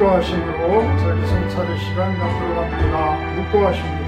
묵도하심으로 저희 성찰의 시간 갖도록 합니다. 묵도하십니다.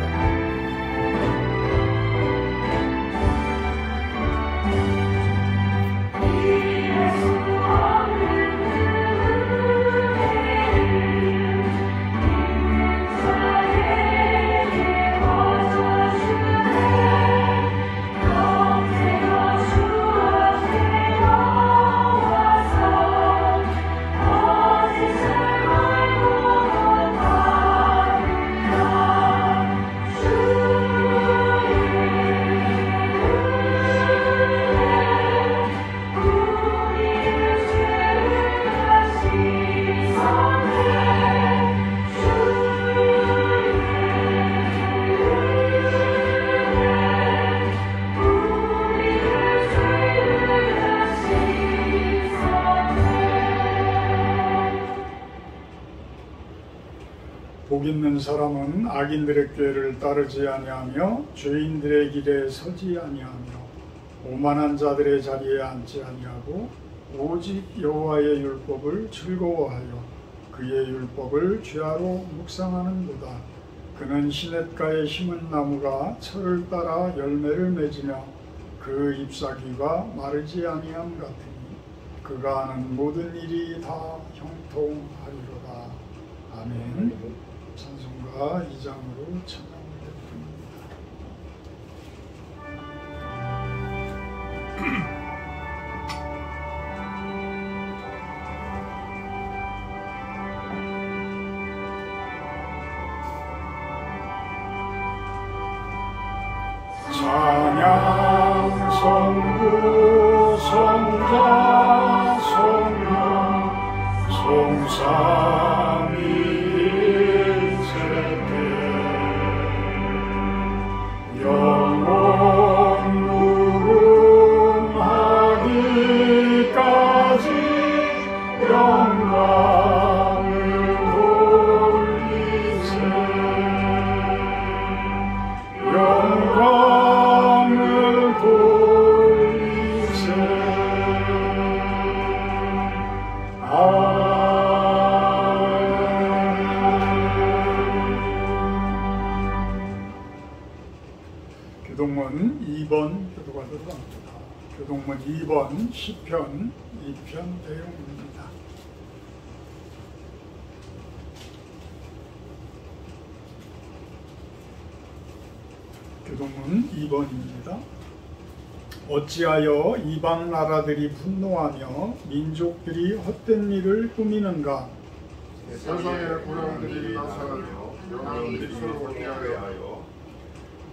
복 있는 사람은 악인들의 꾀를 따르지 아니하며 죄인들의 길에 서지 아니하며 오만한 자들의 자리에 앉지 아니하고 오직 여호와의 율법을 즐거워하여 그의 율법을 죄하로 묵상하는도다. 그는 시냇가에 심은 나무가 철을 따라 열매를 맺으며 그 잎사귀가 마르지 아니함 같으니 그가 하는 모든 일이 다 형통하리로다. 아멘. 찬송가 2장으로 찬양을 드립니다. 찬양 성부 성자 성령 성삼위 교동문 2번 교도가 들어갑니다. 교동문 2번 시편 2편 내용입니다. 교동문 2번입니다. 어찌하여 이방 나라들이 분노하며 민족들이 헛된 일을 꾸미는가? 세상의 고령들이 나서며 영혼들이 혼미하게 하여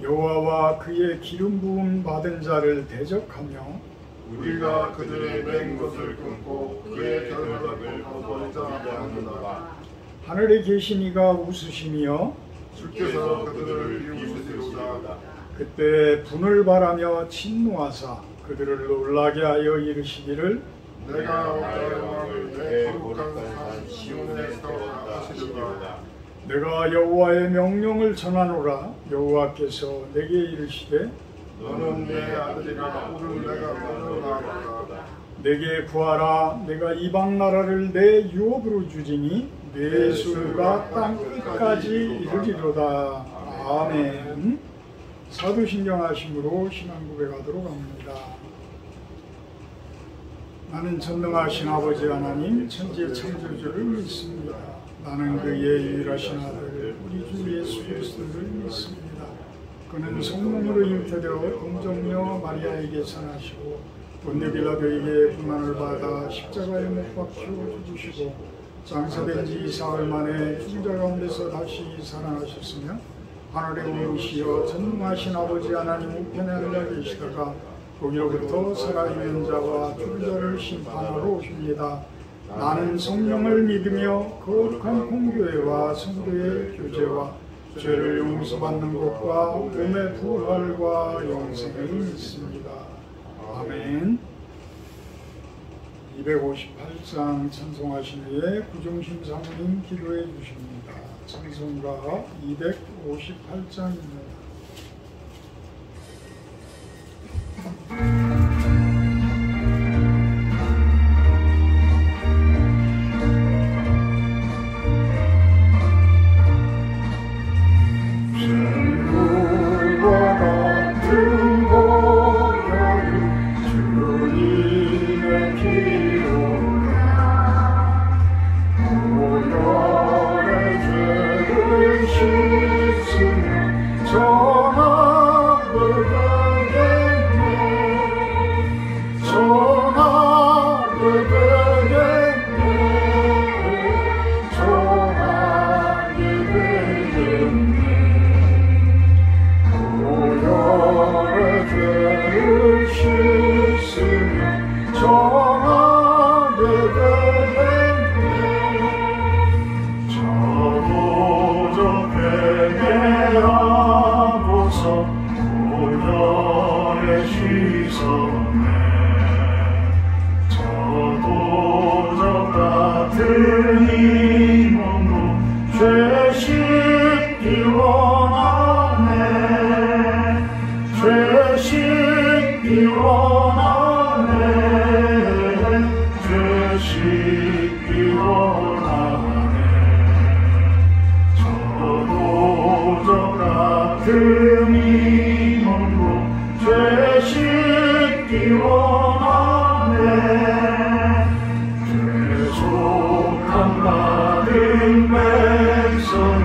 여호와와 그의 기름 부음 받은 자를 대적하며 우리가 그들의 맹 것을 끊고 그의 결박을 거두자 하느니라. 하늘에 계신 이가 웃으시며 주께서 그들을 비우시리로다. 그때 분을 바라며 진노하사 그들을 놀라게 하여 이르시기를 내가 왕의 왕을 내 거룩한 산 시온에 세웠다 하시리로다. 내가 여호와의 명령을 전하노라. 여호와께서 내게 이르시되 너는 내 아들이라 오늘 내가 너를 내게 구하라. 내가 이방 나라를 내 유업으로 주지니 내 수가 땅 끝까지 이르리로다. 아멘. 사도신경 하심으로 신앙 고백하도록 합니다. 나는 전능하신 아버지 하나님 천지의 창조주를 믿습니다. 나는 그의 유일하신 아들 우리 주 예수 그리스도를 믿습니다. 그는 성령으로 잉태되어 동정녀 마리아에게 산하시고 본요 빌라도에게 고난을 받아 십자가에 못 박혀 죽으시고 장사된 지 4일 만에 죽은 자 가운데서 다시 살아나셨으며 하늘에 오르시어 전능하신 아버지 하나님 우편에 앉아 계시다가 거기로부터 살아있는 자와 죽은 자를 심판하러 오십니다. 나는 성령을 믿으며 거룩한 공교회와 성도의 교제와 죄를 용서받는 것과 몸의 부활과 영생을 믿습니다. 아멘. 258장 찬송하신 후에 구종심 사모님 기도해 주십니다. 찬송가 258장입니다. 말씀이므로 죄 씻기 원하네. 죄속함 받은 백성은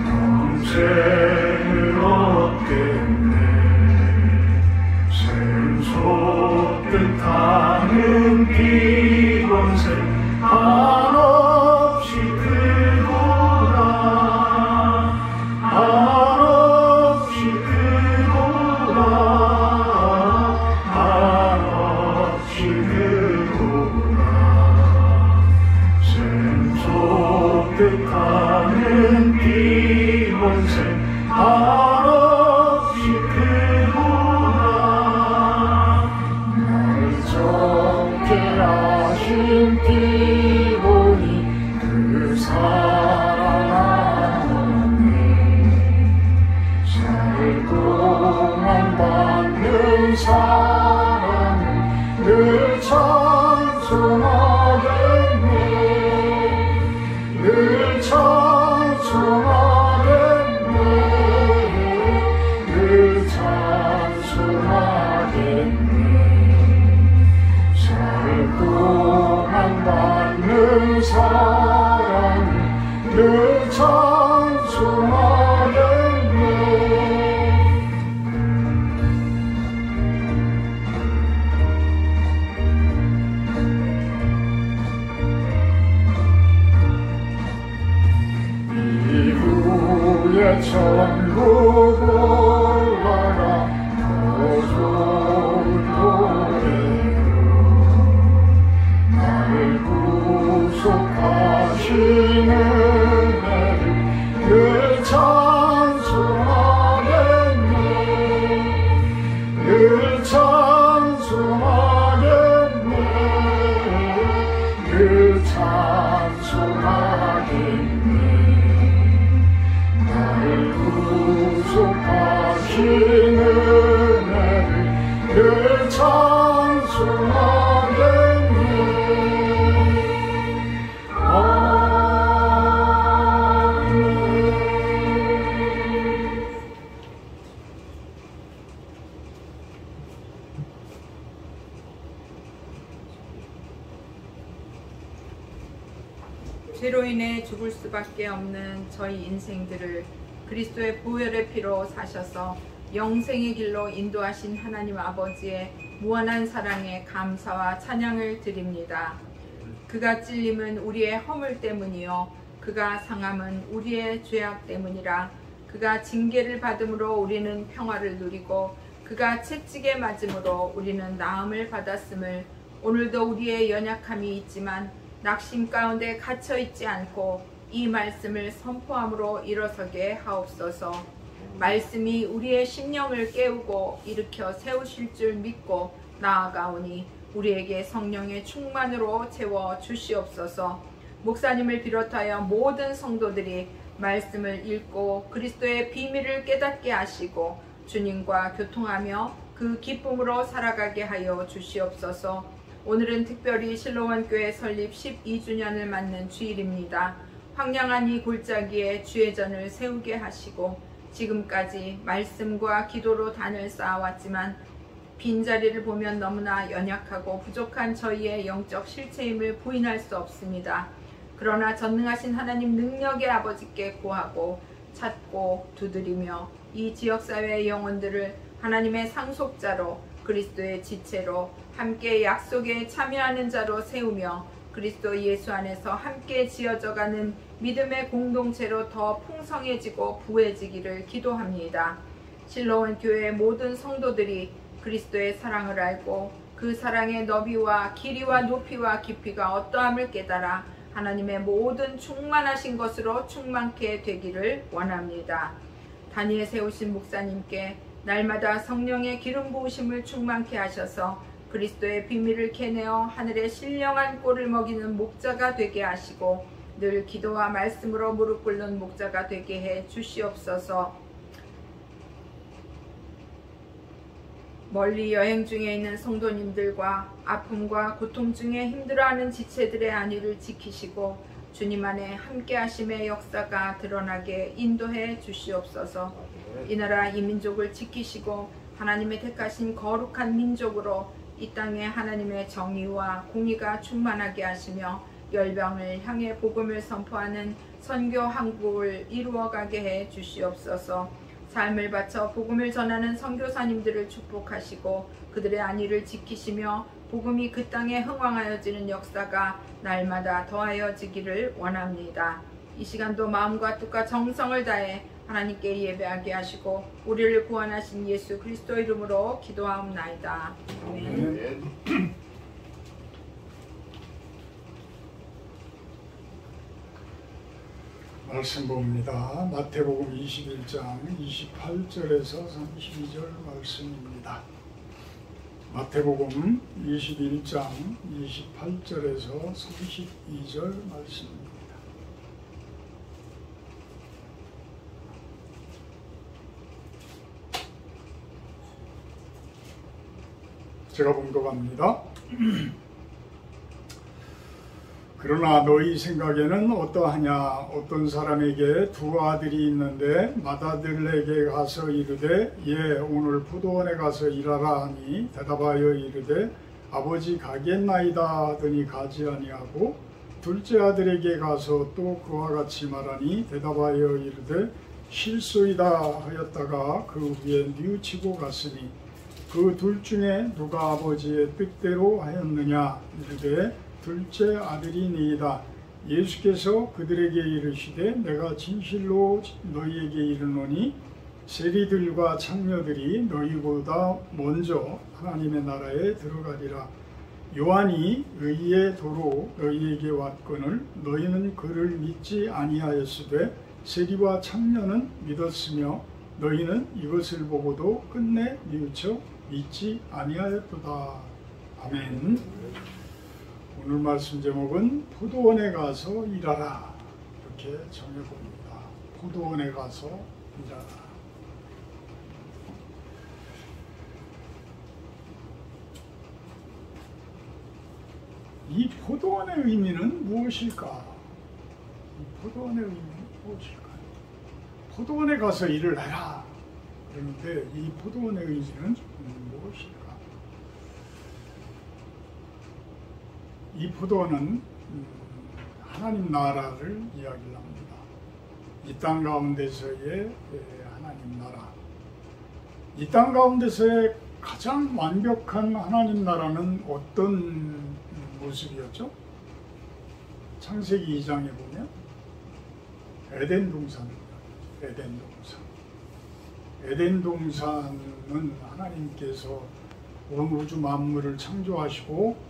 영생을 얻겠네. 샘솟듯 하는 비건새 한없이 크구나. 한없이 크구나. 한없이 크구나. 샘솟듯 하는 비건새 한없이 크구나. 나를 적게 하신 피곤이 그 사랑하노니. 살고만 받는 사랑을 늘 찬송하겠네. 늘 찬송하겠네. 늘 찬송하겠네. 살고만 받는 사랑을 늘 찬송하겠네. 이후에 천국 올라가 더 좋은 노래로 나를 구속하시는 애를 늘 찬송하겠네. 늘 찬송하겠네. 늘 찬송하겠네. 나를 구속하시는 애를 늘 찬송하겠네. 죄로 인해 죽을 수밖에 없는 저희 인생들을 그리스도의 보혈의 피로 사셔서 영생의 길로 인도하신 하나님 아버지의 무한한 사랑에 감사와 찬양을 드립니다. 그가 찔림은 우리의 허물 때문이요 그가 상함은 우리의 죄악 때문이라. 그가 징계를 받음으로 우리는 평화를 누리고 그가 채찍에 맞음으로 우리는 나음을 받았음을. 오늘도 우리의 연약함이 있지만 낙심 가운데 갇혀 있지 않고 이 말씀을 선포함으로 일어서게 하옵소서. 말씀이 우리의 심령을 깨우고 일으켜 세우실 줄 믿고 나아가오니 우리에게 성령의 충만으로 채워 주시옵소서. 목사님을 비롯하여 모든 성도들이 말씀을 읽고 그리스도의 비밀을 깨닫게 하시고 주님과 교통하며 그 기쁨으로 살아가게 하여 주시옵소서. 오늘은 특별히 실로원 교회 설립 12주년을 맞는 주일입니다. 황량한 이 골짜기에 주의 전을 세우게 하시고 지금까지 말씀과 기도로 단을 쌓아왔지만 빈자리를 보면 너무나 연약하고 부족한 저희의 영적 실체임을 부인할 수 없습니다. 그러나 전능하신 하나님 능력의 아버지께 구하고 찾고 두드리며 이 지역사회의 영혼들을 하나님의 상속자로 그리스도의 지체로 함께 약속에 참여하는 자로 세우며 그리스도 예수 안에서 함께 지어져가는 믿음의 공동체로 더 풍성해지고 부해지기를 기도합니다. 실로원 교회의 모든 성도들이 그리스도의 사랑을 알고 그 사랑의 너비와 길이와 높이와 깊이가 어떠함을 깨달아 하나님의 모든 충만하신 것으로 충만케 되기를 원합니다. 단위에 세우신 목사님께 날마다 성령의 기름 부으심을 충만케 하셔서 그리스도의 비밀을 캐내어 하늘의 신령한 꼴을 먹이는 목자가 되게 하시고 늘 기도와 말씀으로 무릎 꿇는 목자가 되게 해 주시옵소서. 멀리 여행 중에 있는 성도님들과 아픔과 고통 중에 힘들어하는 지체들의 안위를 지키시고 주님 안에 함께 하심의 역사가 드러나게 인도해 주시옵소서. 이 나라 이 민족을 지키시고 하나님의 택하신 거룩한 민족으로 이 땅에 하나님의 정의와 공의가 충만하게 하시며 열방을 향해 복음을 선포하는 선교 항복을 이루어가게 해 주시옵소서. 삶을 바쳐 복음을 전하는 선교사님들을 축복하시고 그들의 안위를 지키시며 복음이 그 땅에 흥왕하여지는 역사가 날마다 더하여지기를 원합니다. 이 시간도 마음과 뜻과 정성을 다해 하나님께 예배하게 하시고 우리를 구원하신 예수 그리스도 이름으로 기도하옵나이다. 아멘. 말씀 봅니다. 마태복음 21장 28절에서 32절 말씀입니다. 마태복음 21장 28절에서 32절 말씀입니다. 제가 봉독합니다. 그러나 너희 생각에는 어떠하냐? 어떤 사람에게 두 아들이 있는데 맏아들에게 가서 이르되 예 오늘 포도원에 가서 일하라 하니 대답하여 이르되 아버지 가겠나이다 하더니 가지 아니하고 둘째 아들에게 가서 또 그와 같이 말하니 대답하여 이르되 실소이다 하였다가 그 후에 뉘우치고 갔으니 그 둘 중에 누가 아버지의 뜻대로 하였느냐? 이르되 둘째 아들이니이다. 예수께서 그들에게 이르시되 내가 진실로 너희에게 이르노니 세리들과 창녀들이 너희보다 먼저 하나님의 나라에 들어가리라. 요한이 의의 도로 너희에게 왔거늘 너희는 그를 믿지 아니하였으되 세리와 창녀는 믿었으며 너희는 이것을 보고도 끝내 뉘우쳐 믿지 아니하였도다. 아멘. 오늘 말씀 제목은 포도원에 가서 일하라 이렇게 정해봅니다. 포도원에 가서 일하라. 이 포도원의 의미는 무엇일까? 이 포도원의 의미는 무엇일까? 포도원에 가서 일을 해라. 그런데 이 포도원의 의미는 무엇일까? 이 포도원은 하나님 나라를 이야기를 합니다. 이 땅 가운데서의 하나님 나라. 이 땅 가운데서의 가장 완벽한 하나님 나라는 어떤 모습이었죠? 창세기 2장에 보면 에덴 동산입니다. 에덴 동산. 에덴 동산은 하나님께서 온 우주 만물을 창조하시고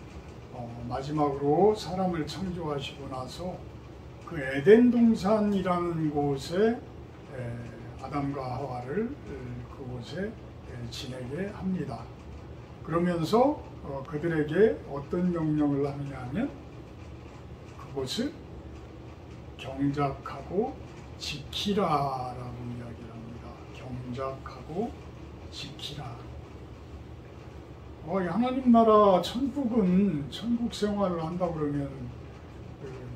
마지막으로 사람을 창조하시고 나서 그 에덴 동산이라는 곳에 아담과 하와를 그곳에 지내게 합니다. 그러면서 그들에게 어떤 명령을 하느냐 하면 그곳을 경작하고 지키라라고 이야기를 합니다. 경작하고 지키라. 하나님 나라 천국은 천국 생활을 한다 그러면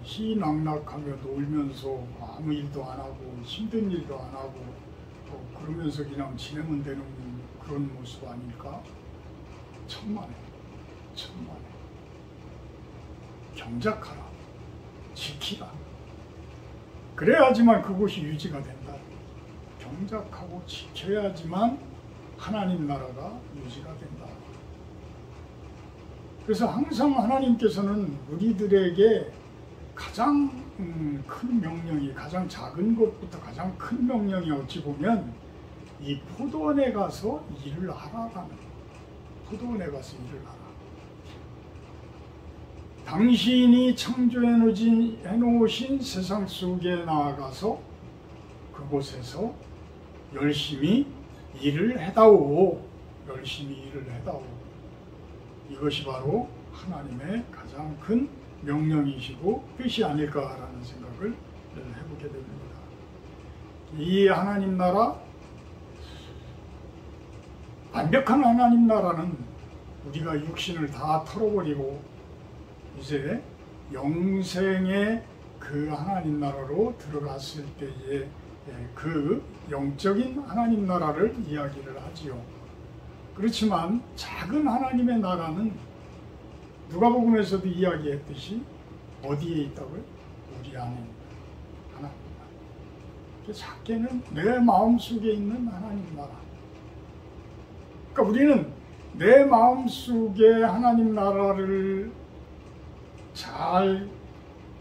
희낙낙하며 놀면서 아무 일도 안 하고 힘든 일도 안 하고 그러면서 그냥 지내면 되는 그런 모습 아닐까? 천만에 경작하라, 지키라. 그래야지만 그곳이 유지가 된다. 경작하고 지켜야지만 하나님 나라가 유지가 된다. 그래서 항상 하나님께서는 우리들에게 가장 큰 명령이, 가장 작은 것부터 가장 큰 명령이 어찌 보면 이 포도원에 가서 일을 하라라는, 포도원에 가서 일을 하라. 당신이 창조해 놓으신 세상 속에 나아가서 그곳에서 열심히 일을 해다오. 열심히 일을 해다오. 이것이 바로 하나님의 가장 큰 명령이시고 뜻이 아닐까라는 생각을 해보게 됩니다. 이 하나님 나라, 완벽한 하나님 나라는 우리가 육신을 다 털어버리고 이제 영생의 그 하나님 나라로 들어갔을 때에 그 영적인 하나님 나라를 이야기를 하지요. 그렇지만 작은 하나님의 나라는 누가복음에서도 이야기했듯이 어디에 있다고요? 우리 안에 있는 하나님 나라. 작게는 내 마음속에 있는 하나님 나라. 그러니까 우리는 내 마음속에 하나님 나라를 잘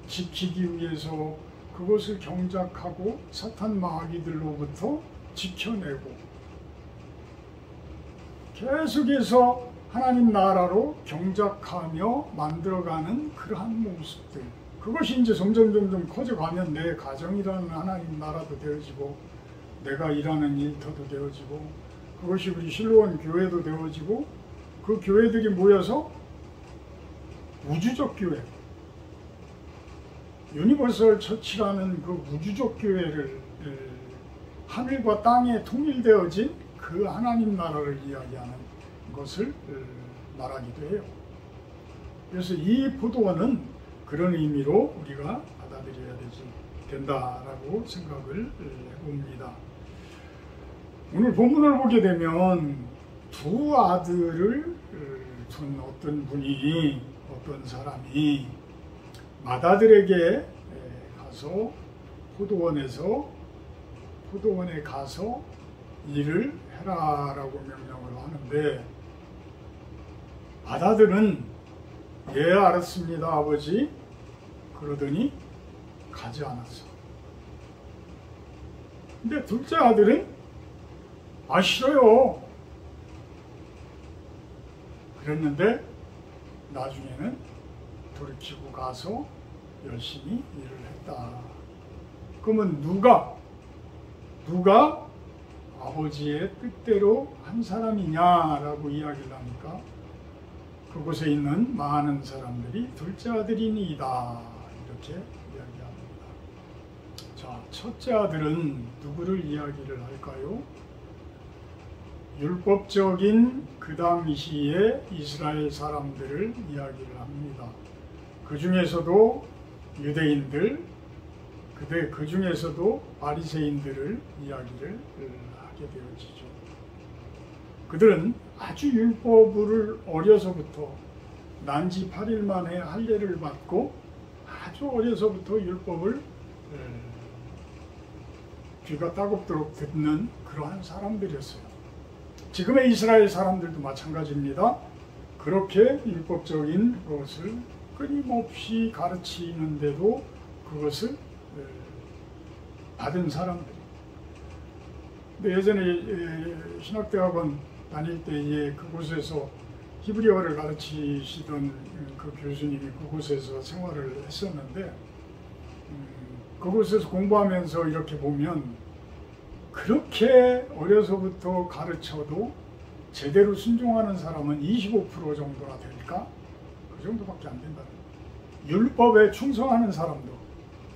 지키기 위해서 그것을 경작하고 사탄 마귀들로부터 지켜내고 계속해서 하나님 나라로 경작하며 만들어가는 그러한 모습들, 그것이 이제 점점 커져가면 내 가정이라는 하나님 나라도 되어지고 내가 일하는 일터도 되어지고 그것이 우리 실로원 교회도 되어지고 그 교회들이 모여서 우주적 교회, 유니버설 처치라는 그 우주적 교회를 하늘과 땅에 통일되어진 그 하나님 나라를 이야기하는 것을 말하기도 해요. 그래서 이 포도원은 그런 의미로 우리가 받아들여야 된다라고 생각을 해봅니다. 오늘 본문을 보게 되면 두 아들을 둔 어떤 분이, 어떤 사람이 맏아들에게 가서 포도원에 가서 일을 해라라고 명령을 하는데, 맏아들은 예 알았습니다 아버지 그러더니 가지 않았어. 근데 둘째 아들은 아 싫어요 그랬는데 나중에는 돌이키고 가서 열심히 일을 했다. 그러면 누가 아버지의 뜻대로 한 사람이냐라고 이야기를 하니까 그곳에 있는 많은 사람들이 둘째 아들이니이다 이렇게 이야기합니다. 자, 첫째 아들은 누구를 이야기를 할까요? 율법적인 그 당시의 이스라엘 사람들을 이야기를 합니다. 그 중에서도 유대인들, 그 중에서도 바리새인들을 이야기를 하게 되어지죠. 그들은 아주 율법을 어려서부터 난지 8일 만에 할례를 받고 아주 어려서부터 율법을 귀가 따갑도록 듣는 그러한 사람들이었어요. 지금의 이스라엘 사람들도 마찬가지입니다. 그렇게 율법적인 것을 끊임없이 가르치는데도 그것을 받은 사람들. 근데 예전에 신학대학원 다닐 때에 그곳에서 히브리어를 가르치시던 그 교수님이 그곳에서 생활을 했었는데, 그곳에서 공부하면서 이렇게 보면 그렇게 어려서부터 가르쳐도 제대로 순종하는 사람은 25% 정도나 될까? 그 정도밖에 안 된다는 거예요. 율법에 충성하는 사람도,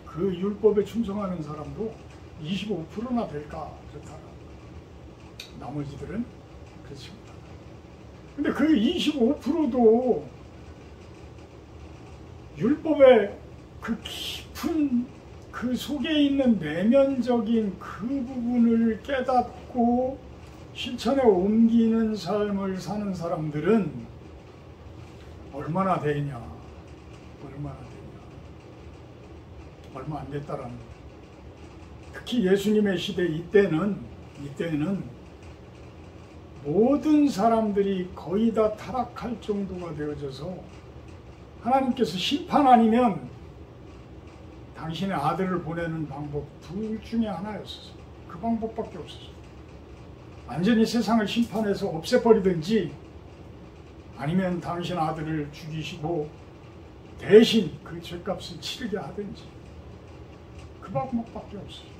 그 율법에 충성하는 사람도 25%나 될까? 그렇다는 거예요. 나머지들은 그렇지 못하다. 근데 그 25%도 율법의 그 깊은 그 속에 있는 내면적인 그 부분을 깨닫고 실천에 옮기는 삶을 사는 사람들은 얼마나 되냐? 얼마 안 됐다라는 거예요. 특히 예수님의 시대 이때는 모든 사람들이 거의 다 타락할 정도가 되어져서 하나님께서 심판 아니면 당신의 아들을 보내는 방법 둘 중에 하나였어요. 그 방법밖에 없었어요. 완전히 세상을 심판해서 없애버리든지 아니면 당신 아들을 죽이시고 대신 그 죄값을 치르게 하든지, 그 방법밖에 없어요.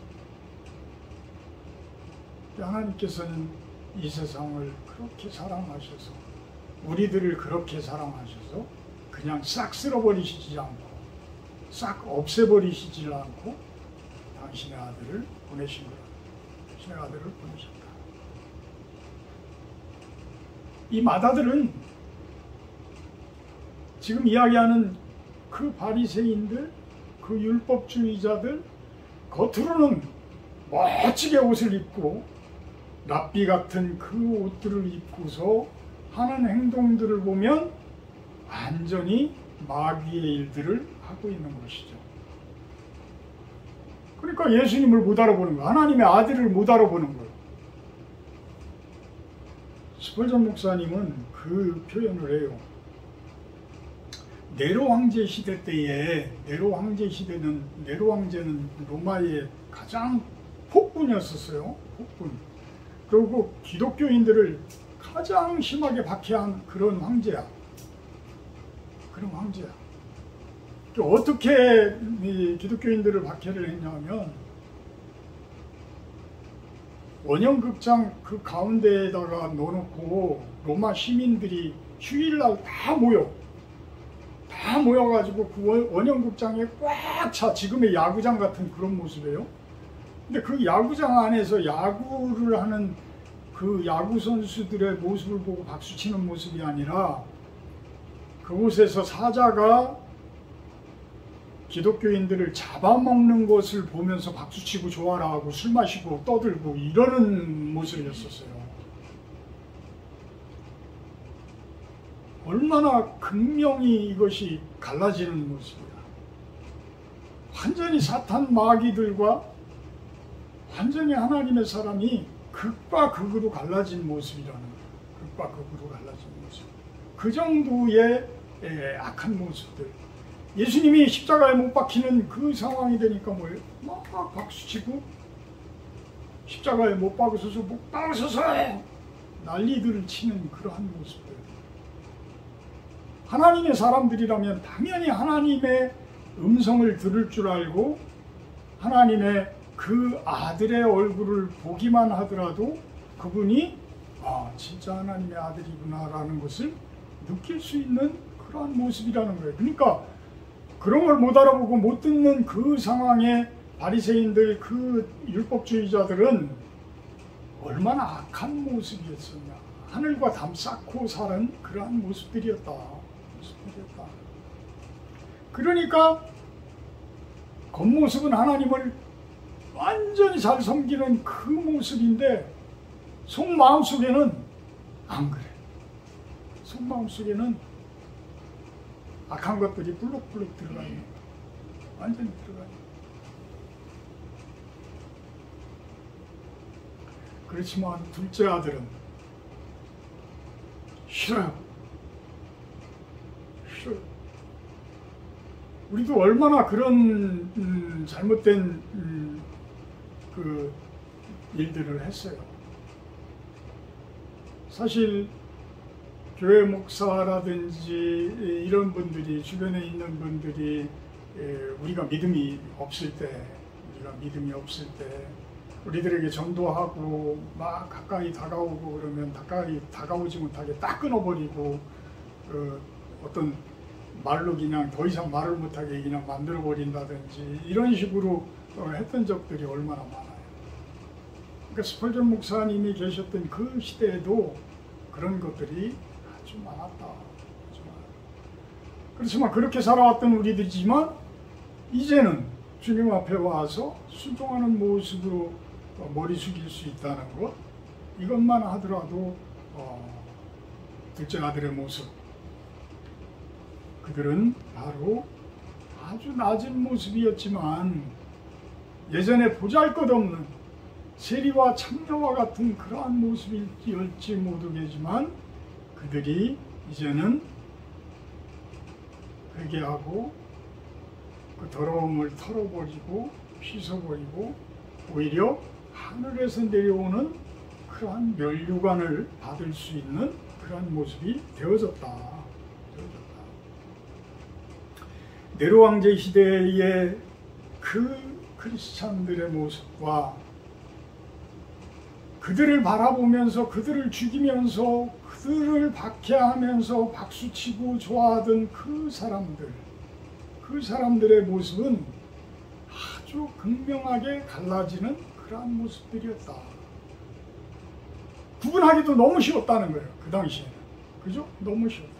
하나님께서는 이 세상을 그렇게 사랑하셔서, 우리들을 그렇게 사랑하셔서 그냥 싹 쓸어버리시지 않고 싹 없애버리시지 않고 당신의 아들을 보내신 거라. 당신의 아들을 보내셨다. 이 맏아들은 지금 이야기하는 그 바리새인들, 그 율법주의자들, 겉으로는 멋지게 옷을 입고 랍비 같은 그 옷들을 입고서 하는 행동들을 보면 완전히 마귀의 일들을 하고 있는 것이죠. 그러니까 예수님을 못 알아보는 거예요. 하나님의 아들을 못 알아보는 거예요. 스펄전 목사님은 그 표현을 해요. 네로 황제 시대 때에 네로 황제는 로마의 가장 폭군이었었어요. 폭군. 그리고 기독교인들을 가장 심하게 박해한 그런 황제야. 그런 황제야. 어떻게 이 기독교인들을 박해를 했냐면 원형극장 그 가운데에다가 넣어놓고 로마 시민들이 휴일날 다 모여가지고 그 원형극장에 꽉 차. 지금의 야구장 같은 그런 모습이에요. 근데 그 야구장 안에서 야구를 하는 그 야구 선수들의 모습을 보고 박수치는 모습이 아니라 그곳에서 사자가 기독교인들을 잡아먹는 것을 보면서 박수치고 좋아라 하고 술 마시고 떠들고 이러는 모습이었었어요. 얼마나 극명히 이것이 갈라지는 모습이야. 완전히 사탄 마귀들과 완전히 하나님의 사람이 극과 극으로 갈라진 모습이라는 거예요. 극과 극으로 갈라진 모습. 그 정도의 악한 모습들. 예수님이 십자가에 못 박히는 그 상황이 되니까 뭐예요? 막 박수치고 십자가에 못 박으셔서 난리들을 치는 그러한 모습들. 하나님의 사람들이라면 당연히 하나님의 음성을 들을 줄 알고 하나님의 그 아들의 얼굴을 보기만 하더라도 그분이 진짜 하나님의 아들이구나 라는 것을 느낄 수 있는 그러한 모습이라는 거예요. 그러니까 그런 걸 못 알아보고 못 듣는 그 상황에 바리새인들 그 율법주의자들은 얼마나 악한 모습이었었냐. 하늘과 담 쌓고 사는 그러한 모습들이었다. 그러니까 겉모습은 하나님을 완전히 잘 섬기는 그 모습인데 속마음속에는 안 그래. 속마음속에는 악한 것들이 불룩불룩 들어가 있는 거야. 완전히 들어가 있는 거야. 그렇지만 둘째 아들은 싫어요. 우리도 얼마나 그런 잘못된 그 일들을 했어요. 사실 교회 목사라든지 이런 분들이 주변에 있는 분들이 우리가 믿음이 없을 때 우리들에게 전도하고 막 가까이 다가오고 그러면 가까이 다가오지 못하게 딱 끊어버리고 어떤 말로 그냥 더 이상 말을 못하게 그냥 만들어버린다든지 이런 식으로 했던 적들이 얼마나 많아요. 그러니까 스펄전 목사님이 계셨던 그 시대에도 그런 것들이 아주 많았다. 그렇지만 그렇게 살아왔던 우리들이지만 이제는 주님 앞에 와서 순종하는 모습으로 머리 숙일 수 있다는 것, 이것만 하더라도 둘째 아들의 모습, 그들은 바로 아주 낮은 모습이었지만 예전에 보잘것없는 세리와 창녀와 같은 그러한 모습일지 모르겠지만 그들이 이제는 회개하고 그 더러움을 털어버리고 씻어버리고 오히려 하늘에서 내려오는 그러한 면류관을 받을 수 있는 그러한 모습이 되어졌다. 네로 황제 시대의 그 크리스찬들의 모습과 그들을 바라보면서 그들을 죽이면서 그들을 박해하면서 박수치고 좋아하던 그 사람들의 모습은 아주 극명하게 갈라지는 그러한 모습들이었다. 구분하기도 너무 쉬웠다는 거예요. 그 당시에는. 그죠? 너무 쉬웠다.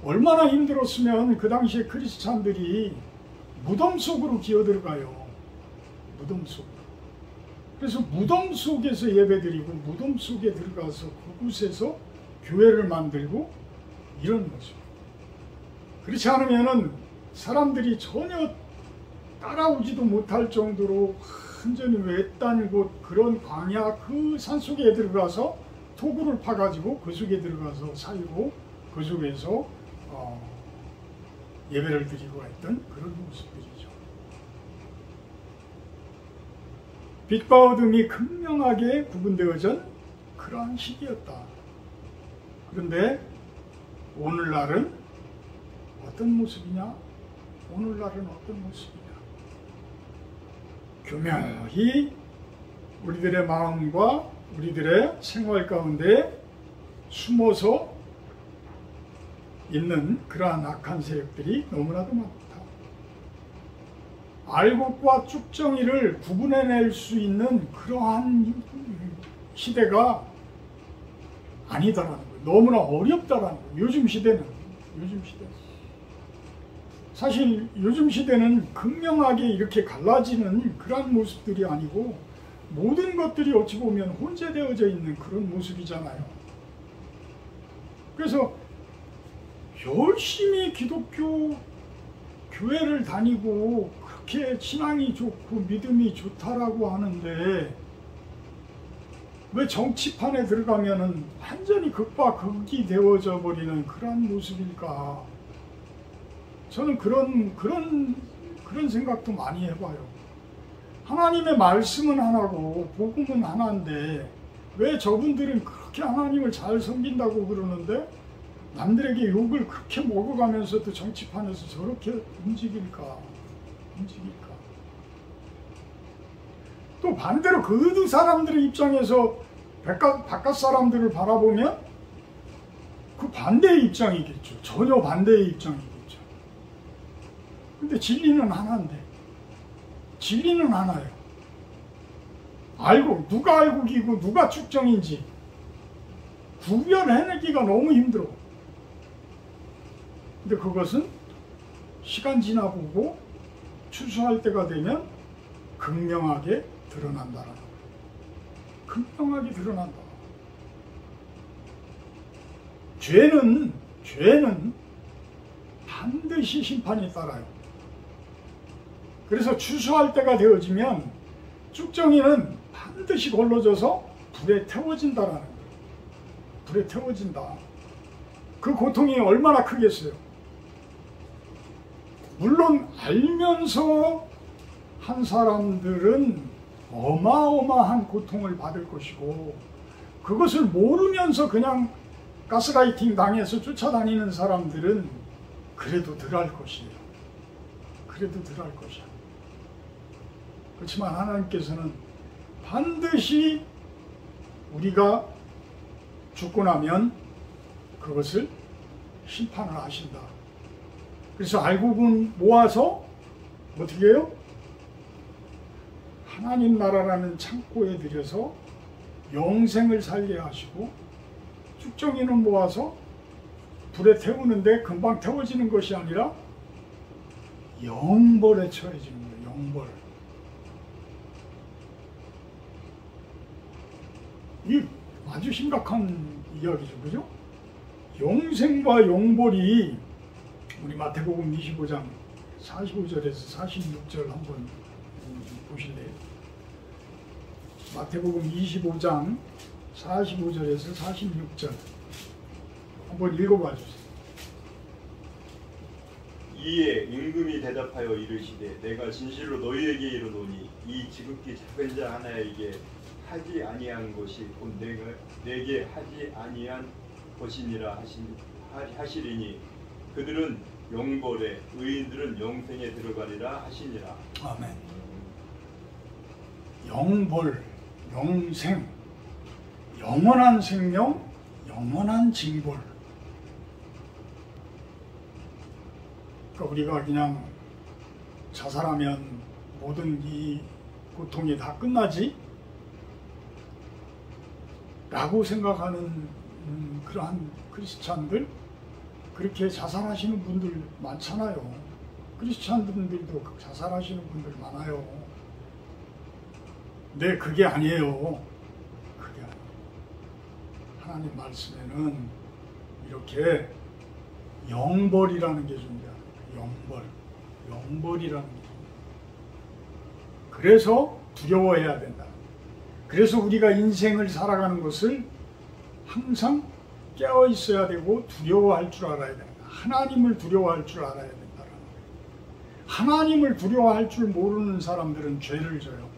얼마나 힘들었으면 그 당시에 크리스찬들이 무덤 속으로 기어들어가요. 무덤 속으로. 그래서 무덤 속에서 예배드리고 무덤 속에 들어가서 그곳에서 교회를 만들고 이런 모습. 그렇지 않으면은 사람들이 전혀 따라오지도 못할 정도로 완전히 외딴 곳 그런 광야 그 산속에 들어가서 토구를 파가지고 그 속에 들어가서 살고 그 속에서 예배를 드리고 했던 그런 모습들이죠. 빛과 어둠이 극명하게 구분되어진 그러한 시기였다. 그런데 오늘날은 어떤 모습이냐? 오늘날은 어떤 모습이냐? 교묘히 우리들의 마음과 우리들의 생활 가운데 숨어서 있는 그러한 악한 세력들이 너무나도 많다. 알곡과 쭉정이를 구분해낼 수 있는 그러한 시대가 아니다라는 거예요. 너무나 어렵다라는 거예요. 요즘 시대는. 사실 요즘 시대는 극명하게 이렇게 갈라지는 그런 모습들이 아니고 모든 것들이 어찌 보면 혼재되어져 있는 그런 모습이잖아요. 그래서 열심히 기독교 교회를 다니고 그렇게 신앙이 좋고 믿음이 좋다라고 하는데 왜 정치판에 들어가면은 완전히 극과 극이 되어져 버리는 그런 모습일까? 저는 그런 생각도 많이 해봐요. 하나님의 말씀은 하나고 복음은 하나인데 왜 저분들은 그렇게 하나님을 잘 섬긴다고 그러는데 남들에게 욕을 그렇게 먹어가면서도 정치판에서 저렇게 움직일까? 또 반대로 그 사람들의 입장에서 바깥 사람들을 바라보면 그 반대의 입장이겠죠. 전혀 반대의 입장이겠죠. 근데 진리는 하나인데, 진리는 하나예요. 누가 알곡이고 누가 축정인지 구별해내기가 너무 힘들어. 근데 그것은 시간 지나보고 추수할 때가 되면 극명하게 드러난다라는 거예요. 극명하게 드러난다. 죄는 반드시 심판이 따라요. 그래서 추수할 때가 되어지면 쭉정이는 반드시 걸러져서 불에 태워진다라는 거예요. 불에 태워진다. 그 고통이 얼마나 크겠어요. 물론 알면서 한 사람들은 어마어마한 고통을 받을 것이고 그것을 모르면서 그냥 가스라이팅 당해서 쫓아다니는 사람들은 그래도 덜할 것이에요. 그래도 덜할 것이야. 그렇지만 하나님께서는 반드시 우리가 죽고 나면 그것을 심판을 하신다. 그래서 알곡은 모아서 어떻게 해요? 하나님 나라라는 창고에 들여서 영생을 살게 하시고 쭉정이는 모아서 불에 태우는데 금방 태워지는 것이 아니라 영벌에 처해지는 거예요. 영벌. 이 아주 심각한 이야기죠. 그죠? 영생과 영벌이 우리 마태복음 25장 45절에서 46절 한번 보실래요? 마태복음 25장 45절에서 46절 한번 읽어봐 주세요. 이에 임금이 대답하여 이르시되 내가 진실로 너희에게 이르노니 이 지극히 작은 자 하나에게 하지 아니한 것이 곧 내게 하지 아니한 것이니라 하시리니 그들은 영벌에 의인들은 영생에 들어가리라 하시니라. 아멘. 영벌, 영생, 영원한 생명, 영원한 징벌. 그러니까 우리가 그냥 자살하면 모든 이 고통이 다 끝나지? 라고 생각하는 그러한 크리스찬들, 그렇게 자살하시는 분들 많잖아요. 크리스찬들도 자살하시는 분들 많아요. 근데 그게 아니에요. 그게 아니에요. 하나님 말씀에는 이렇게 영벌이라는 게 존재하는 거예요. 영벌이라는 게. 그래서 두려워해야 된다. 그래서 우리가 인생을 살아가는 것을 항상 깨어 있어야 되고 두려워할 줄 알아야 된다. 하나님을 두려워할 줄 알아야 된다는 거예요. 하나님을 두려워할 줄 모르는 사람들은 죄를 져요.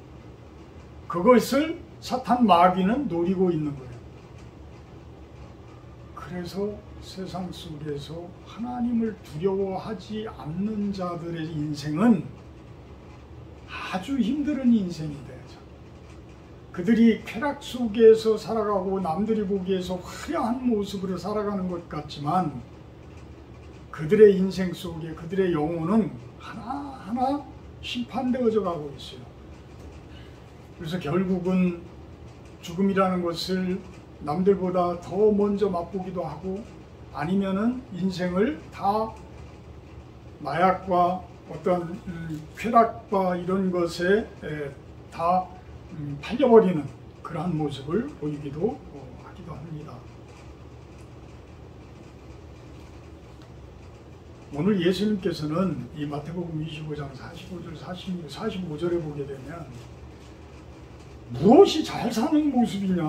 그것을 사탄 마귀는 노리고 있는 거예요. 그래서 세상 속에서 하나님을 두려워하지 않는 자들의 인생은 아주 힘든 인생이 되죠. 그들이 쾌락 속에서 살아가고 남들이 보기에서 화려한 모습으로 살아가는 것 같지만 그들의 인생 속에 그들의 영혼은 하나하나 심판되어져 가고 있어요. 그래서 결국은 죽음이라는 것을 남들보다 더 먼저 맛보기도 하고 아니면은 인생을 다 마약과 어떤 쾌락과 이런 것에 다 팔려버리는 그러한 모습을 보이기도 하기도 합니다. 오늘 예수님께서는 이 마태복음 25장 45절, 45절에 보게 되면 무엇이 잘 사는 모습이냐,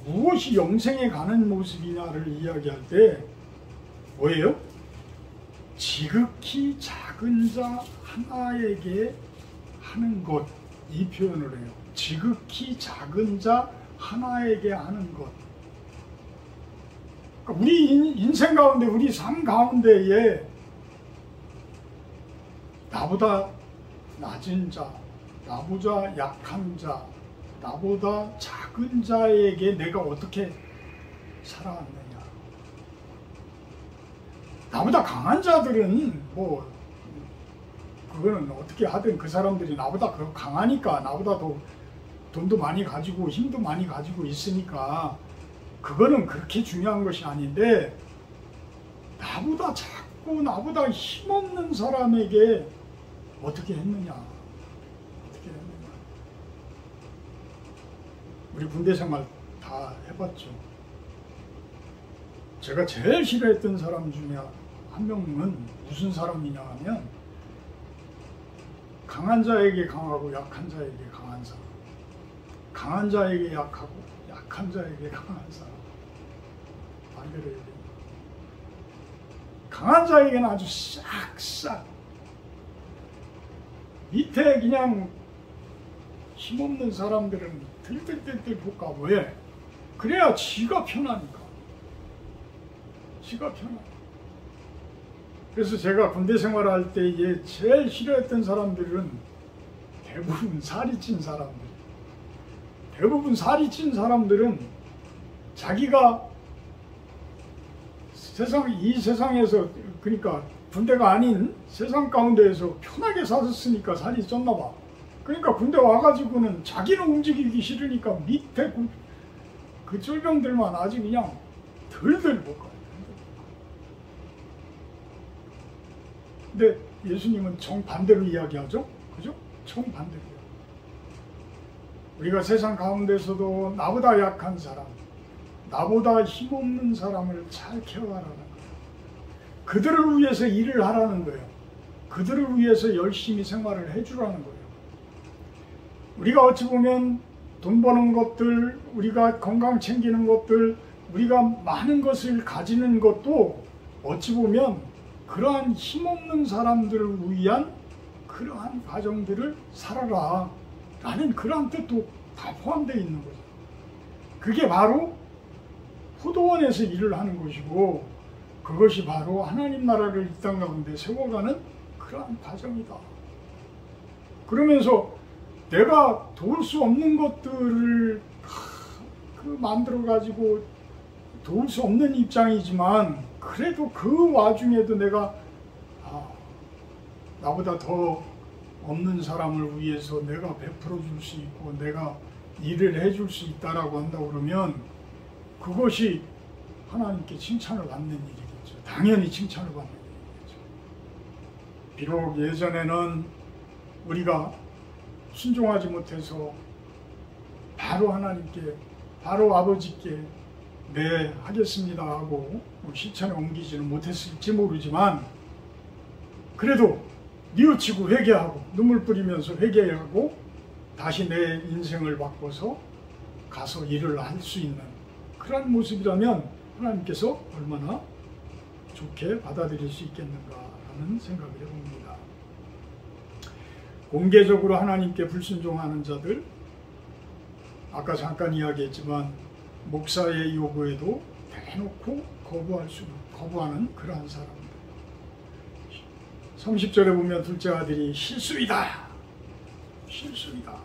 무엇이 영생에 가는 모습이냐를 이야기할 때 뭐예요? 지극히 작은 자 하나에게 하는 것, 이 표현을 해요. 지극히 작은 자 하나에게 하는 것. 그러니까 우리 인생 가운데, 우리 삶 가운데에 나보다 낮은 자, 나보다 약한 자, 나보다 작은 자에게 내가 어떻게 살아왔느냐. 나보다 강한 자들은 뭐 그거는 어떻게 하든 그 사람들이 나보다 강하니까, 나보다 더 돈도 많이 가지고 힘도 많이 가지고 있으니까 그거는 그렇게 중요한 것이 아닌데, 나보다 작고 나보다 힘없는 사람에게 어떻게 했느냐. 어떻게 했느냐. 우리 군대 생활 다 해봤죠. 제가 제일 싫어했던 사람 중에 한 명은 무슨 사람이냐 하면 강한 자에게 강하고 약한 자에게 강한 사람, 강한 자에게 약하고 약한 자에게 강한 사람, 반대로 얘기해요. 강한 자에게는 아주 싹싹, 밑에 그냥 힘없는 사람들은 들들들들 볶아. 왜? 그래야 지가 편하니까. 지가 편하니까. 그래서 제가 군대 생활할 때 제일 싫어했던 사람들은 대부분 살이 찐 사람들. 대부분 살이 찐 사람들은 자기가 이 세상에서, 그러니까 군대가 아닌 세상 가운데에서 편하게 살았으니까 살이 쪘나 봐. 그러니까 군대 와가지고는 자기는 움직이기 싫으니까 밑에 그 쫄병들만 아주 그냥 덜덜 볶아요. 근데 예수님은 정반대로 이야기하죠? 그죠? 정반대로. 우리가 세상 가운데서도 나보다 약한 사람, 나보다 힘없는 사람을 잘 케어하라는 거예요. 그들을 위해서 일을 하라는 거예요. 그들을 위해서 열심히 생활을 해주라는 거예요. 우리가 어찌 보면 돈 버는 것들, 우리가 건강 챙기는 것들, 우리가 많은 것을 가지는 것도 어찌 보면 그러한 힘없는 사람들을 위한 그러한 과정들을 살아라 라는 그러한 뜻도 다 포함되어 있는 거죠. 그게 바로 포도원에서 일을 하는 것이고, 그것이 바로 하나님 나라를 이 땅 가운데 세워가는 그러한 과정이다. 그러면서 내가 도울 수 없는 것들을 만들어 가지고 도울 수 없는 입장이지만, 그래도 그 와중에도 내가 나보다 더 없는 사람을 위해서 내가 베풀어 줄 수 있고 내가 일을 해줄 수 있다라고 한다 그러면 그것이 하나님께 칭찬을 받는 일이겠죠. 당연히 칭찬을 받는 일이겠죠. 비록 예전에는 우리가 순종하지 못해서 바로 하나님께, 바로 아버지께 네 하겠습니다 하고 실천에 옮기지는 못했을지 모르지만 그래도 뉘우치고 회개하고 눈물 뿌리면서 회개하고 다시 내 인생을 바꿔서 가서 일을 할 수 있는 그런 모습이라면 하나님께서 얼마나 좋게 받아들일 수 있겠는가라는 생각을 해봅니다. 공개적으로 하나님께 불순종하는 자들, 아까 잠깐 이야기했지만 목사의 요구에도 대놓고 거부하는 그러한 사람들. 30절에 보면 둘째 아들이 실수이다. 실수이다.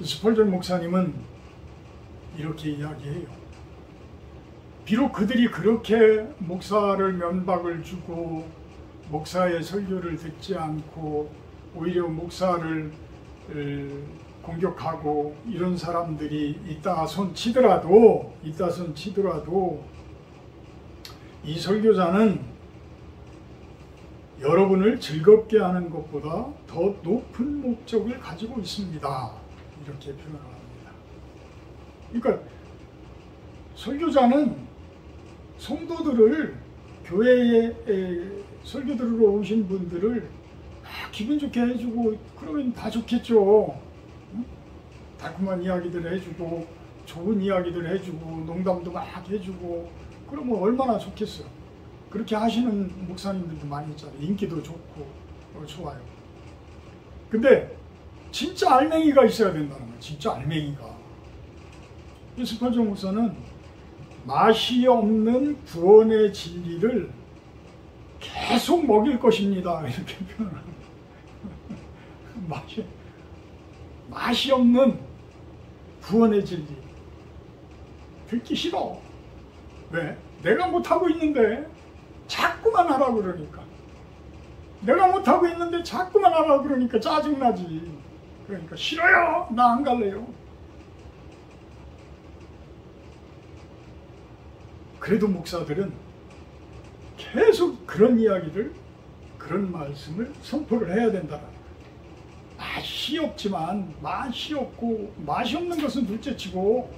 스펄전 목사님은 이렇게 이야기해요. 비록 그들이 그렇게 목사를 면박을 주고 목사의 설교를 듣지 않고 오히려 목사를 공격하고 이런 사람들이 있다 손 치더라도 이 설교자는 여러분을 즐겁게 하는 것보다 더 높은 목적을 가지고 있습니다. 이렇게 표현을 합니다. 그러니까 설교자는 성도들을 교회에 설교 들으러 오신 분들을 기분 좋게 해주고 그러면 다 좋겠죠. 응? 달콤한 이야기들 해주고 좋은 이야기들 해주고 농담도 막 해주고 그러면 얼마나 좋겠어요. 그렇게 하시는 목사님들도 많이 있잖아요. 인기도 좋고 좋아요. 근데 진짜 알맹이가 있어야 된다는 거예요. 진짜 알맹이가. 스펄전 목사는 맛이 없는 구원의 진리를 계속 먹일 것입니다. 이렇게 표현합니다. 맛이 없는 구원의 진리. 듣기 싫어. 왜? 내가 못하고 있는데 자꾸만 하라고 그러니까. 내가 못하고 있는데 자꾸만 하라고 그러니까 짜증나지. 그러니까 싫어요. 나 안 갈래요. 그래도 목사들은 계속 그런 이야기를, 그런 말씀을 선포를 해야 된다는 거예요. 맛이 없지만, 맛이 없고, 맛이 없는 것은 둘째치고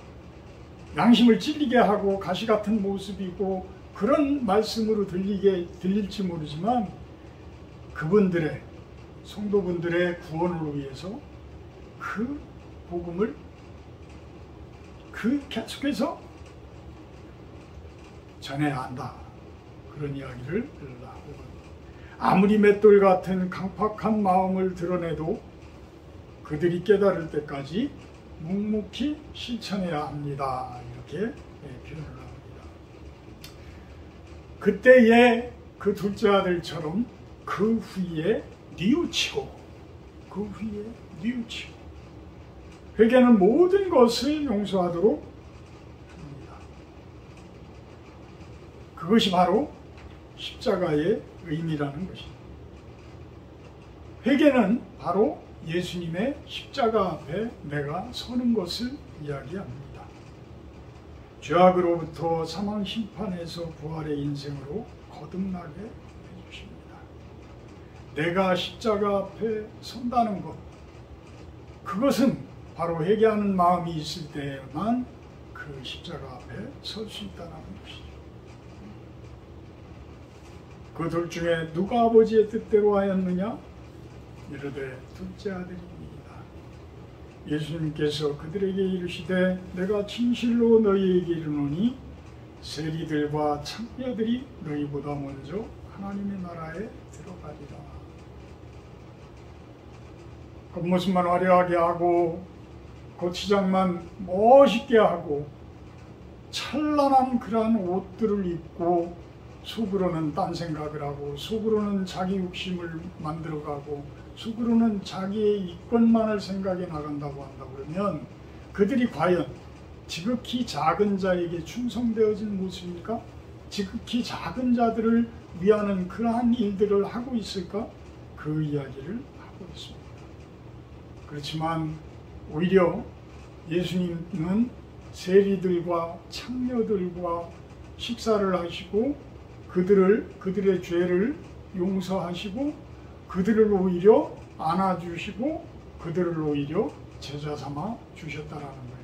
양심을 찔리게 하고 가시 같은 모습이고 그런 말씀으로 들릴지 모르지만 그분들의, 성도분들의 구원을 위해서 그 복음을 계속해서 전해야 한다. 그런 이야기를 하고 아무리 맷돌 같은 강팍한 마음을 드러내도 그들이 깨달을 때까지 묵묵히 실천해야 합니다. 이렇게 표현을 합니다. 그때의 그 둘째 아들처럼 그 후에 뉘우치고 회개는 모든 것을 용서하도록 합니다. 그것이 바로 십자가의 의미라는 것입니다. 회개는 바로 예수님의 십자가 앞에 내가 서는 것을 이야기합니다. 죄악으로부터 사망 심판에서 부활의 인생으로 거듭나게 해주십니다. 내가 십자가 앞에 선다는 것, 그것은 바로 회개하는 마음이 있을 때에만 그 십자가 앞에 설 수 있다는 것이죠. 그 둘 중에 누가 아버지의 뜻대로 하였느냐? 이르되 둘째 아들입니다. 예수님께서 그들에게 이르시되 내가 진실로 너희에게 이르노니 세리들과 창녀들이 너희보다 먼저 하나님의 나라에 들어가리라. 겉모습만 화려하게 하고 겉치장만 멋있게 하고 찬란한 그러한 옷들을 입고 속으로는 딴 생각을 하고 속으로는 자기 욕심을 만들어가고 속으로는 자기의 이권만을 생각해 나간다고 한다 그러면 그들이 과연 지극히 작은 자에게 충성되어진 모습입니까? 지극히 작은 자들을 위하는 그러한 일들을 하고 있을까? 그 이야기를 하고 있습니다. 그렇지만 오히려 예수님은 세리들과 창녀들과 식사를 하시고 그들의 죄를 용서하시고 그들을 오히려 안아주시고 그들을 오히려 제자 삼아 주셨다라는 거예요.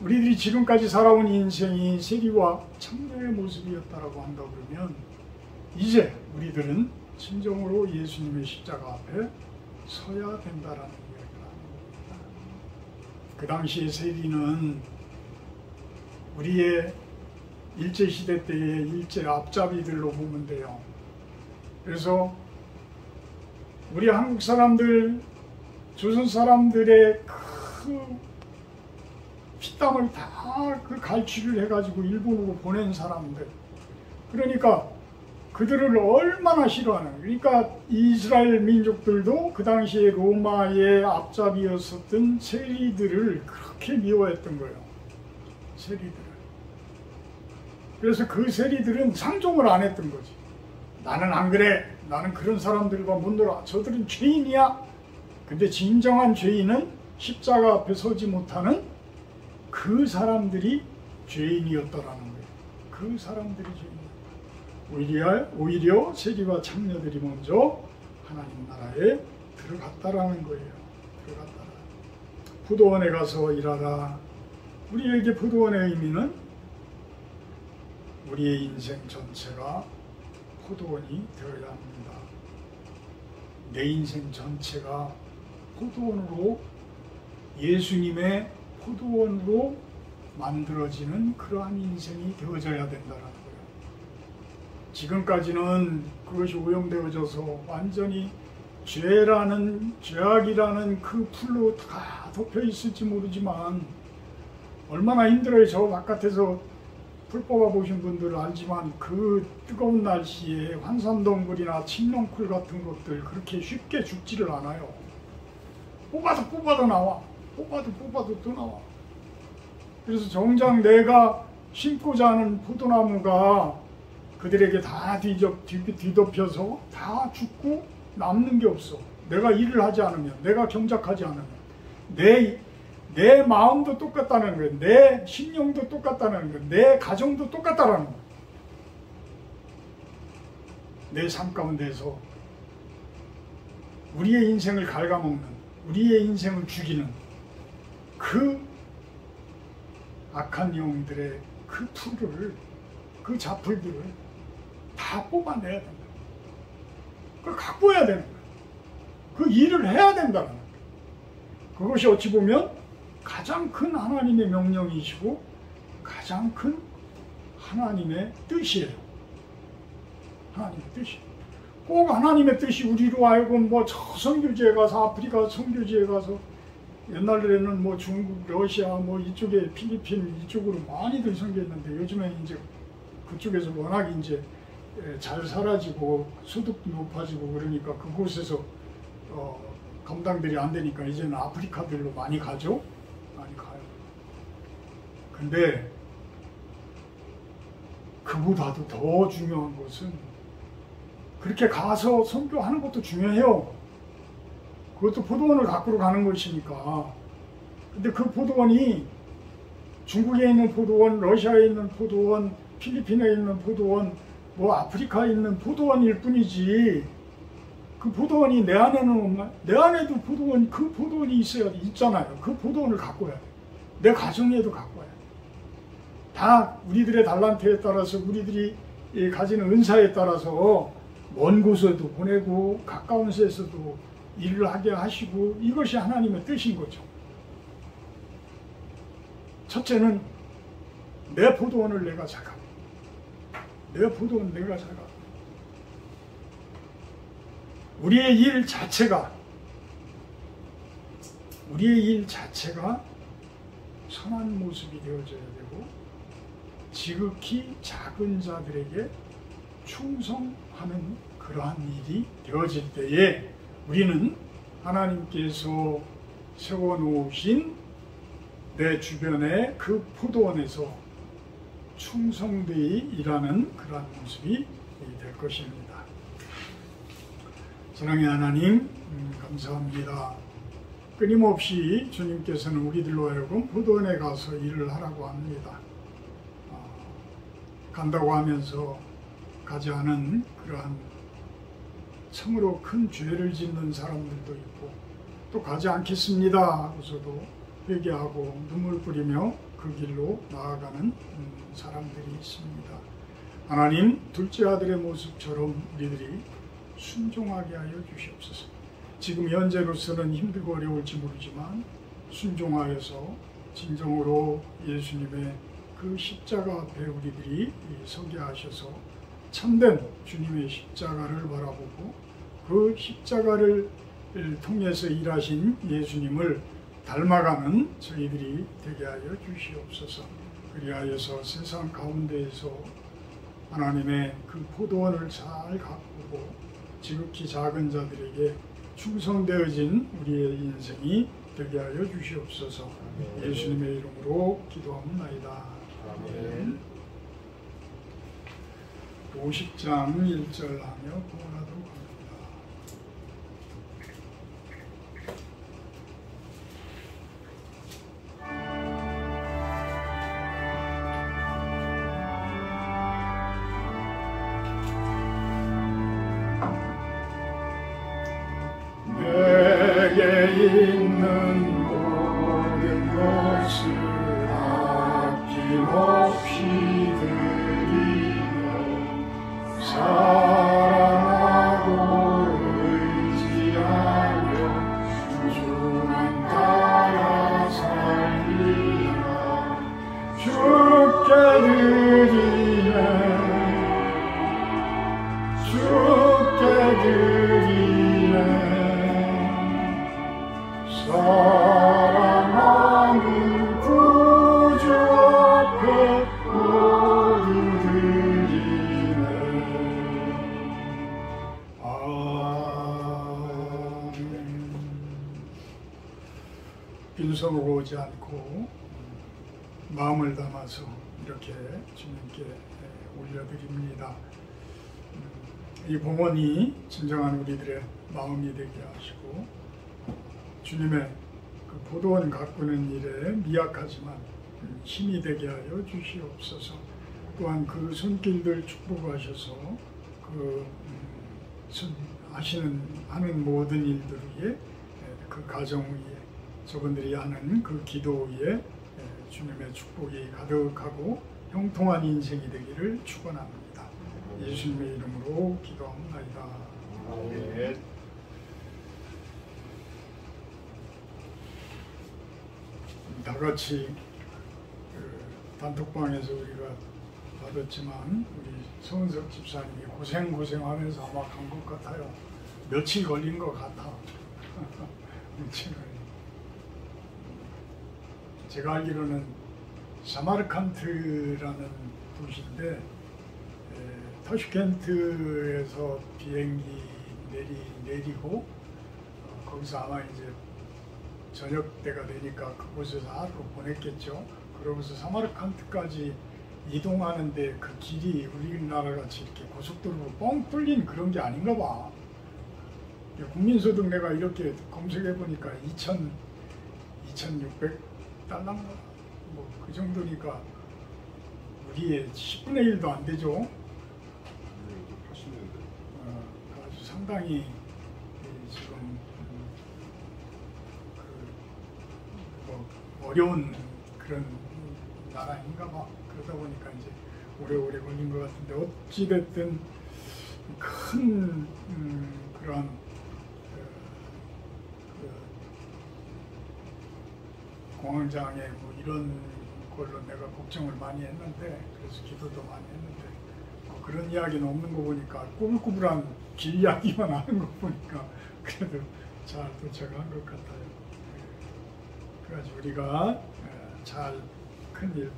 우리들이 지금까지 살아온 인생이 세리와 창녀의 모습이었다라고 한다 그러면 이제 우리들은 진정으로 예수님의 십자가 앞에 서야 된다라는 이야기를 하는 겁니다. 그 당시의 세리는 우리의 일제시대 때의 일제 앞잡이들로 보면 돼요. 그래서 우리 한국 사람들, 조선 사람들의 그 피땀을 다 그 갈취를 해가지고 일본으로 보낸 사람들. 그러니까 그들을 얼마나 싫어하는. 그러니까 이스라엘 민족들도 그 당시에 로마의 앞잡이였었던 세리들을 그렇게 미워했던 거예요. 세리들을. 그래서 그 세리들은 상종을 안 했던 거지. 나는 안 그래. 나는 그런 사람들과 못 놀아. 저들은 죄인이야. 근데 진정한 죄인은 십자가 앞에 서지 못하는 그 사람들이 죄인이었더라는 거예요. 그 사람들이 죄인이었다. 오히려 세리와 창녀들이 먼저 하나님 나라에 들어갔다라는 거예요. 들어갔다라. 포도원에 가서 일하라. 우리에게 포도원의 의미는 우리의 인생 전체가 포도원이 되어야 합니다. 내 인생 전체가 포도원으로, 예수님의 포도원으로 만들어지는 그러한 인생이 되어져야 된다는 거예요. 지금까지는 그것이 오염되어져서 완전히 죄악이라는 그 풀로 다 덮여 있을지 모르지만 얼마나 힘들어요. 저 바깥에서 풀 뽑아보신 분들은 알지만 그 뜨거운 날씨에 환삼동굴이나 칡렁쿨 같은 것들 그렇게 쉽게 죽지를 않아요. 뽑아도 나와. 뽑아도 또 나와. 그래서 정작 내가 심고자 하는 포도나무가 그들에게 다 뒤덮여서 다 죽고 남는 게 없어. 내가 일을 하지 않으면, 내가 경작하지 않으면, 내 마음도 똑같다는 거예요. 내 신령도 똑같다는 거예요. 내 가정도 똑같다는 거예요. 내 삶 가운데서 우리의 인생을 갉아먹는, 우리의 인생을 죽이는 그 악한 영들의 그 풀을, 그 자풀들을 다 뽑아내야 된다. 그걸 갖고 해야 되는 거예요. 그 일을 해야 된다는 거예요. 그것이 어찌 보면 가장 큰 하나님의 명령이시고 가장 큰 하나님의 뜻이에요. 하나님의 뜻이. 꼭 하나님의 뜻이 우리로 하여금 뭐 저 선교지에 가서, 아프리카 선교지에 가서, 옛날에는 뭐 중국, 러시아, 뭐 이쪽에 필리핀 이쪽으로 많이들 선교했는데 요즘에 이제 그쪽에서 워낙 이제 잘 사라지고 소득도 높아지고 그러니까 그곳에서 감당들이 안 되니까 이제는 아프리카들로 많이 가죠. 많이 가요. 근데 그보다도 더 중요한 것은 그렇게 가서 선교하는 것도 중요해요. 그것도 포도원을 가꾸러 가는 것이니까. 근데 그 포도원이 중국에 있는 포도원, 러시아에 있는 포도원, 필리핀에 있는 포도원, 뭐 아프리카에 있는 포도원일 뿐이지 그 포도원이 내 안에는 없나? 내 안에도 그 포도원이 있잖아요. 그 포도원을 갖고 와야 돼. 내 가정에도 갖고 와야 돼. 다 우리들의 달란트에 따라서, 우리들이 가지는 은사에 따라서 먼 곳에도 보내고 가까운 데서도 일을 하게 하시고, 이것이 하나님의 뜻인 거죠. 첫째는 내 포도원을 내가 잘 가고, 내 포도원 내가 잘 가고, 우리의 일 자체가 선한 모습이 되어져야 되고, 지극히 작은 자들에게 충성하는 그러한 일이 되어질 때에 우리는 하나님께서 세워놓으신 내 주변의 그 포도원에서 충성되이 일하는 그러한 모습이 될 것입니다. 사랑의 하나님, 감사합니다. 끊임없이 주님께서는 우리들로 하여금 포도원에 가서 일을 하라고 합니다. 간다고 하면서 가지 않은 그러한 참으로 큰 죄를 짓는 사람들도 있고 또 가지 않겠습니다 하고서도 회개하고 눈물 뿌리며 그 길로 나아가는 사람들이 있습니다. 하나님, 둘째 아들의 모습처럼 우리들이 순종하게 하여 주시옵소서. 지금 현재로서는 힘들고 어려울지 모르지만 순종하여서 진정으로 예수님의 그 십자가 앞에 우리들이 서게 하셔서 참된 주님의 십자가를 바라보고 그 십자가를 통해서 일하신 예수님을 닮아가는 저희들이 되게 하여 주시옵소서. 그리하여서 세상 가운데에서 하나님의 그 포도원을 잘 가꾸고 지극히 작은 자들에게 충성되어진 우리의 인생이 되게 하여 주시옵소서. 예수님의 이름으로 기도합니다. 아멘. 50장 1절 하며 구원하도록 합니다. 내게 있는 모든 것을 아낌없이 드리며 사랑하고 의지하며 주만 따라 살리라. 주께 드리네 주께 드리네 사랑하는 구주 앞에 모두 드리네. 아멘. 빈손으로 오지 않고 마음을 담아서 이렇게 주님께 올려드립니다. 이 봉헌이 진정한 우리들의 마음이 되게 하시고 주님의 그 포도원 가꾸는 일에 미약하지만 힘이 되게 하여 주시옵소서. 또한 그 손길들 축복하셔서 그 하는 모든 일들 위에 그 가정 위에 저분들이 하는 그 기도 위에 주님의 축복이 가득하고 형통한 인생이 되기를 축원합니다. 예수님의 이름으로 기도합니다. 아멘. 다 같이 단톡방에서 우리가 받았지만 우리 서은석 집사님이 고생하면서 아마 간 것 같아요. 며칠 걸린 것 같아. 며칠 걸린. 제가 알기로는 사마르칸트라는 도시인데 타슈켄트에서 비행기 내리고 거기서 아마 이제 저녁 때가 되니까 그곳에서 하루 보냈겠죠. 그러고서 사마르칸트까지 이동하는데 그 길이 우리나라 같이 이렇게 고속도로로 뻥 뚫린 그런 게 아닌가 봐. 국민소득 내가 이렇게 검색해 보니까 2,600달러인가 뭐 그 정도니까 우리의 10분의 1도 안 되죠. 아주 상당히 지금 어려운 그런 나라인가 봐. 그러다 보니까 이제 오래오래 걸린 것 같은데 어찌됐든 큰 그런 공황장애 뭐 이런 걸로 내가 걱정을 많이 했는데 그래서 기도도 많이 했는데 뭐 그런 이야기는 없는 거 보니까 꾸불꾸불한 길 이야기만 하는 거 보니까 그래도 잘 도착한 것 같아요. 그래서 우리가 잘 큰일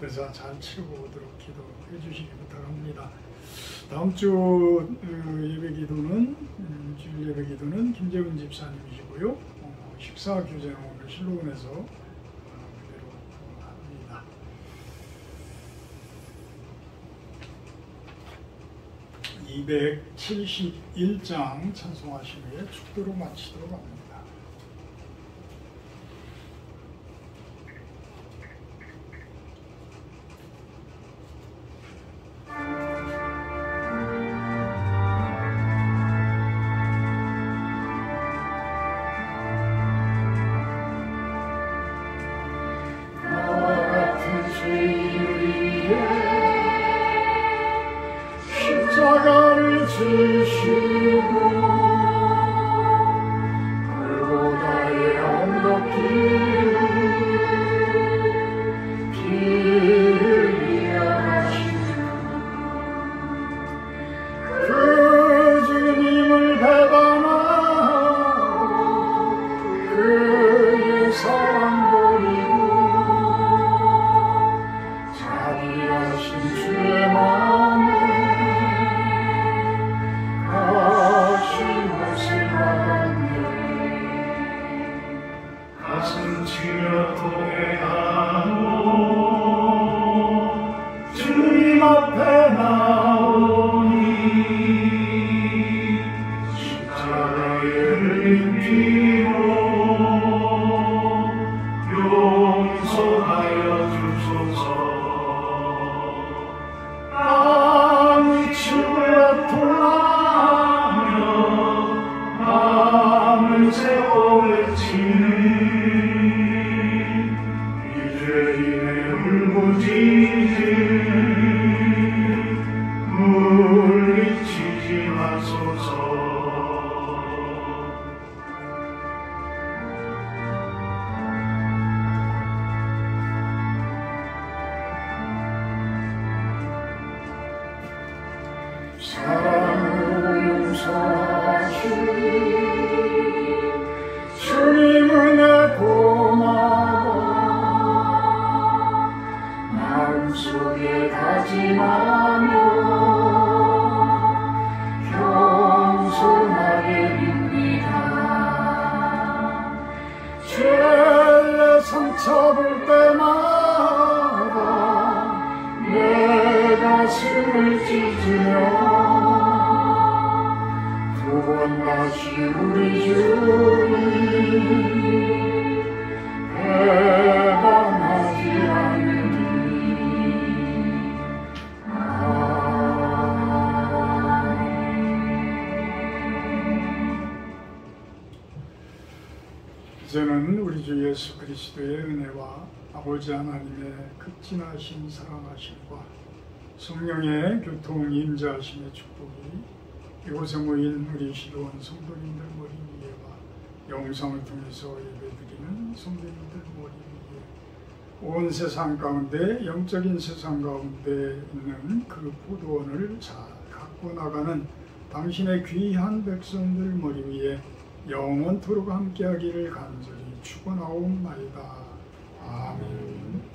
대사 잘 치르고 오도록 기도해 주시기 부탁합니다. 다음 주 예배 기도는 주일 예배 기도는 김재훈 집사님이시고요. 식사 교제는 오늘 실로원에서 그대로 합니다. (271장) 찬송하신 후에 축도로 마치도록 합니다. 지시고 골고다의 언덕길을 피를 이어가시고 그 주님을 배반하고 그의 사랑 버리고 자비하신 주의 마음에 가신 것을 알았네. 가슴 치며 통회하고 주님 앞에 나오니 십자가의 흘린 피로 용서하여 주소서. 마음이 치우라통하며 마음을 세워 외치는 이죄인의 울부짖음 물리치지 마소서. 사랑으로 용서하시니 주님 은혜 고마워. 마음속에 다짐하며 겸손하게 빕니다. 죄의 상처 볼 때마다 내 가슴을 찢으며 두 번 다시 우리 주님 배반하지 않으리. 이제는 우리 주 예수 그리스도의 은혜와 아버지 하나님의 극진하신 사랑하심과 성령의 교통 임재하심의 축복이 이곳에 모인 우리 시도원 성도님들 머리 위에와 영상을 통해서 예배드리는 성도님들 머리 위에 온 세상 가운데 영적인 세상 가운데 있는 그 포도원을 잘 갖고 나가는 당신의 귀한 백성들 머리 위에 영원토록 함께하기를 간절히 축원하옵나이다. 아멘.